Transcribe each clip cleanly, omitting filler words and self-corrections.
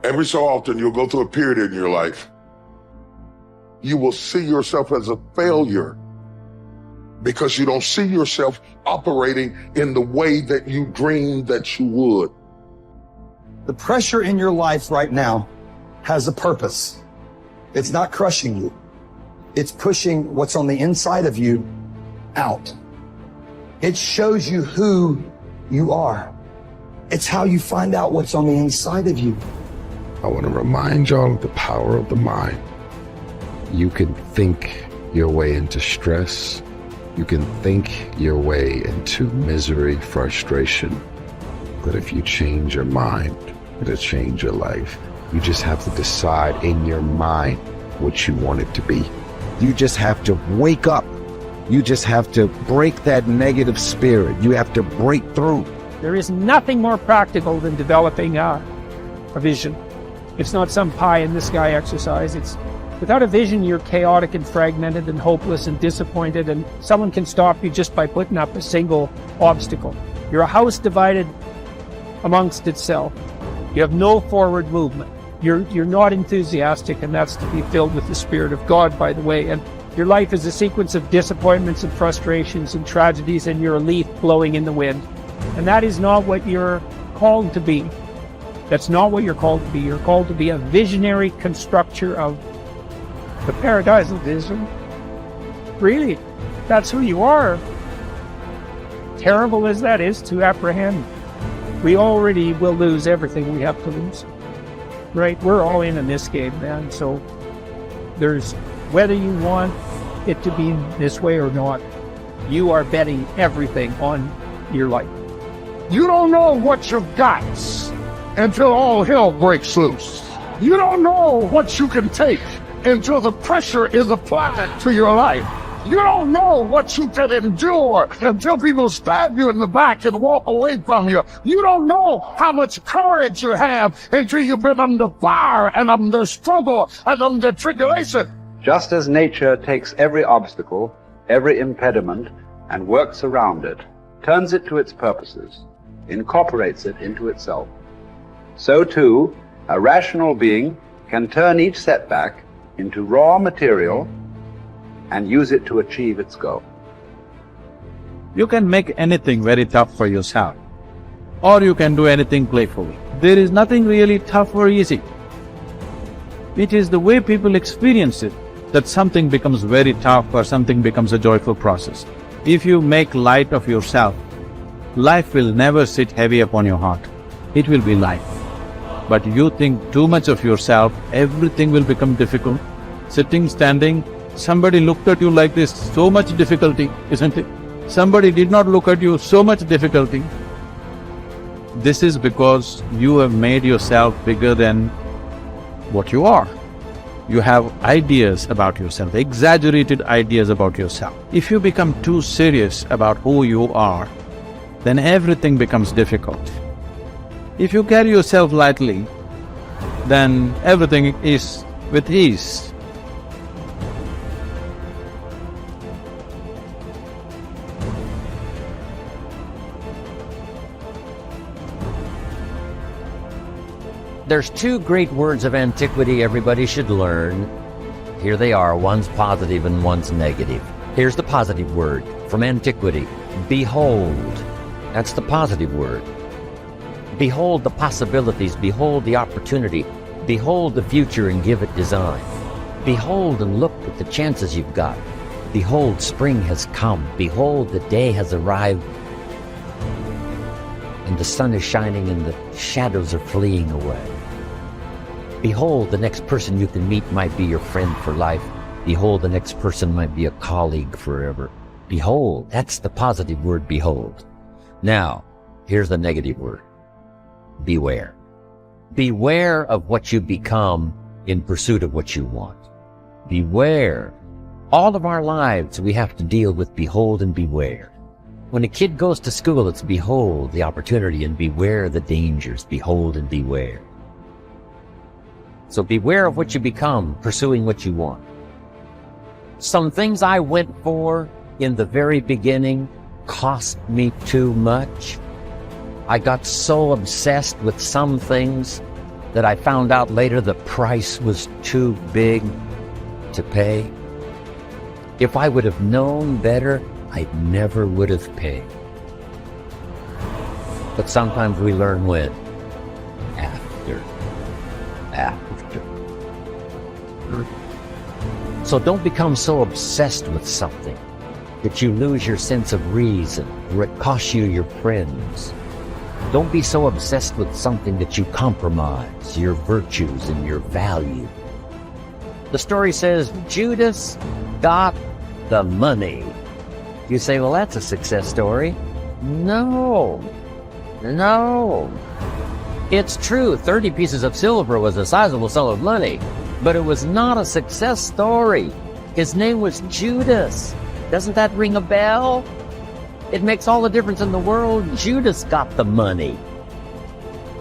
Every so often, you'll go through a period in your life. You will see yourself as a failure because you don't see yourself operating in the way that you dreamed that you would. The pressure in your life right now has a purpose. It's not crushing you. It's pushing what's on the inside of you out. It shows you who you are. It's how you find out what's on the inside of you. I want to remind y'all of the power of the mind. You can think your way into stress. You can think your way into misery, frustration. But if you change your mind, it'll change your life. You just have to decide in your mind what you want it to be. You just have to wake up. You just have to break that negative spirit. You have to break through. There is nothing more practical than developing a vision. It's not some pie in the sky exercise. Without a vision, you're chaotic and fragmented and hopeless and disappointed, and someone can stop you just by putting up a single obstacle. You're a house divided amongst itself. You have no forward movement. You're not enthusiastic, and that's to be filled with the Spirit of God, by the way. And your life is a sequence of disappointments and frustrations and tragedies, and you're a leaf blowing in the wind. And that is not what you're called to be. That's not what you're called to be. You're called to be a visionary constructor of the paradise of vision. Really, that's who you are. Terrible as that is to apprehend, we already will lose everything we have to lose. Right? We're all in this game, man. So there's, whether you want it to be this way or not, you are betting everything on your life. You don't know what you've got until all hell breaks loose. You don't know what you can take until the pressure is applied to your life. You don't know what you can endure until people stab you in the back and walk away from you. You don't know how much courage you have until you've been under fire and under struggle and under tribulation. Just as nature takes every obstacle, every impediment, and works around it, turns it to its purposes, incorporates it into itself, so too, a rational being can turn each setback into raw material and use it to achieve its goal. You can make anything very tough for yourself, or you can do anything playfully. There is nothing really tough or easy. It is the way people experience it that something becomes very tough or something becomes a joyful process. If you make light of yourself, life will never sit heavy upon your heart. It will be light. But you think too much of yourself, everything will become difficult. Sitting, standing, somebody looked at you like this, so much difficulty, isn't it? Somebody did not look at you, so much difficulty. This is because you have made yourself bigger than what you are. You have ideas about yourself, exaggerated ideas about yourself. If you become too serious about who you are, then everything becomes difficult. If you carry yourself lightly, then everything is with ease. There's two great words of antiquity everybody should learn. Here they are, one's positive and one's negative. Here's the positive word from antiquity, behold. That's the positive word. Behold the possibilities, behold the opportunity, behold the future and give it design. Behold and look at the chances you've got. Behold, spring has come. Behold, the day has arrived. And the sun is shining and the shadows are fleeing away. Behold, the next person you can meet might be your friend for life. Behold, the next person might be a colleague forever. Behold, that's the positive word, behold. Now, here's the negative word. Beware. Beware of what you become in pursuit of what you want. Beware. All of our lives we have to deal with behold and beware. When a kid goes to school, it's behold the opportunity and beware the dangers. Behold and beware. So beware of what you become, pursuing what you want. Some things I went for in the very beginning cost me too much. I got so obsessed with some things that I found out later the price was too big to pay. If I would have known better, I never would have paid. But sometimes we learn when? After. So don't become so obsessed with something that you lose your sense of reason, or it costs you your friends. Don't be so obsessed with something that you compromise your virtues and your value. The story says Judas got the money. You say, well, that's a success story. No. It's true, 30 pieces of silver was a sizable sum of money, but it was not a success story. His name was Judas. Doesn't that ring a bell? It makes all the difference in the world. Judas got the money.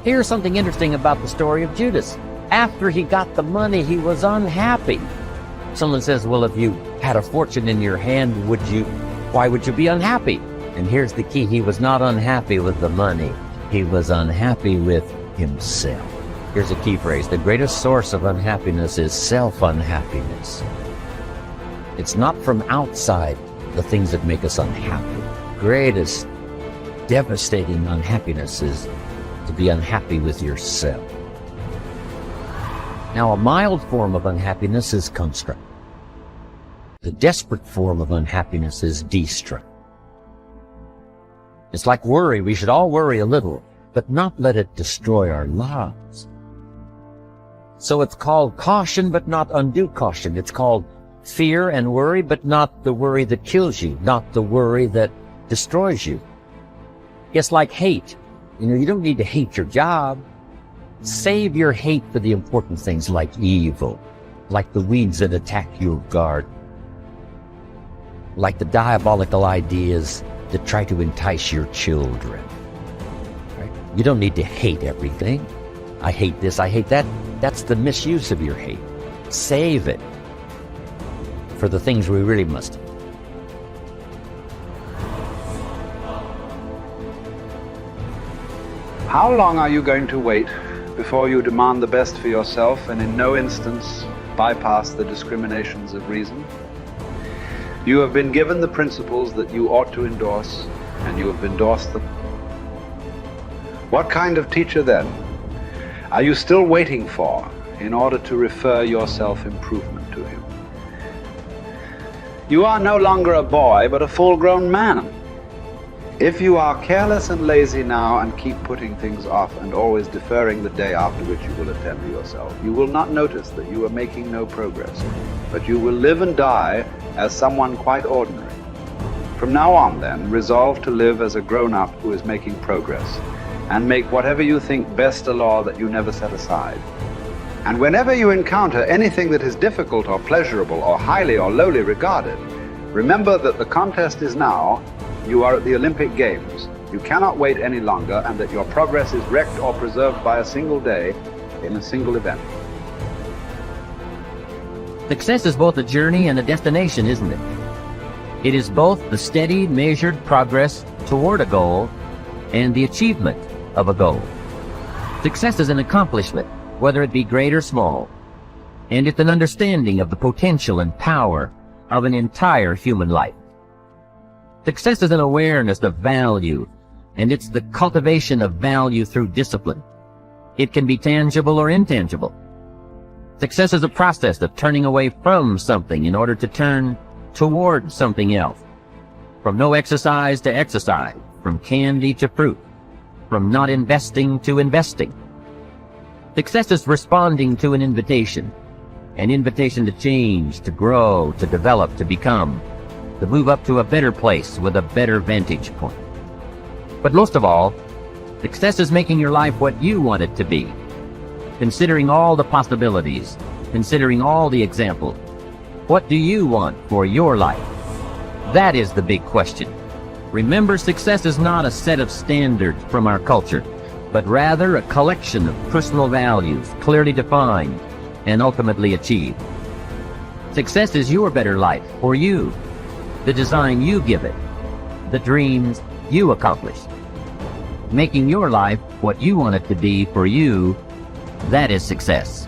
Here's something interesting about the story of Judas. After he got the money, he was unhappy. Someone says, well, if you had a fortune in your hand, why would you be unhappy? And here's the key. He was not unhappy with the money. He was unhappy with himself. Here's a key phrase. The greatest source of unhappiness is self-unhappiness. It's not from outside the things that make us unhappy. Greatest devastating unhappiness is to be unhappy with yourself. Now, a mild form of unhappiness is construct. The desperate form of unhappiness is destruct. It's like worry. We should all worry a little, but not let it destroy our lives. So it's called caution, but not undue caution. It's called fear and worry, but not the worry that kills you, not the worry that destroys you. It's like hate. You don't need to hate your job. Save your hate for the important things like evil, like the weeds that attack your garden, like the diabolical ideas that try to entice your children. Right? You don't need to hate everything. I hate this, I hate that. That's the misuse of your hate. Save it for the things we really must. How long are you going to wait before you demand the best for yourself and in no instance bypass the discriminations of reason? You have been given the principles that you ought to endorse, and you have endorsed them. What kind of teacher, then, are you still waiting for in order to refer your self-improvement to him? You are no longer a boy, but a full-grown man. If you are careless and lazy now and keep putting things off and always deferring the day after which you will attend to yourself, you will not notice that you are making no progress, but you will live and die as someone quite ordinary. From now on, then, resolve to live as a grown-up who is making progress, and make whatever you think best a law that you never set aside. And whenever you encounter anything that is difficult or pleasurable or highly or lowly regarded, remember that the contest is now. You are at the Olympic Games. You cannot wait any longer, and that your progress is wrecked or preserved by a single day in a single event. Success is both a journey and a destination, isn't it? It is both the steady, measured progress toward a goal and the achievement of a goal. Success is an accomplishment, whether it be great or small, and it's an understanding of the potential and power of an entire human life. Success is an awareness of value, and it's the cultivation of value through discipline. It can be tangible or intangible. Success is a process of turning away from something in order to turn toward something else. From no exercise to exercise, from candy to fruit, from not investing to investing. Success is responding to an invitation to change, to grow, to develop, to become, to move up to a better place with a better vantage point. But most of all, success is making your life what you want it to be, considering all the possibilities, considering all the examples. What do you want for your life? That is the big question. Remember, success is not a set of standards from our culture, but rather a collection of personal values, clearly defined and ultimately achieved. Success is your better life for you, the design you give it, the dreams you accomplish. Making your life what you want it to be for you That is success.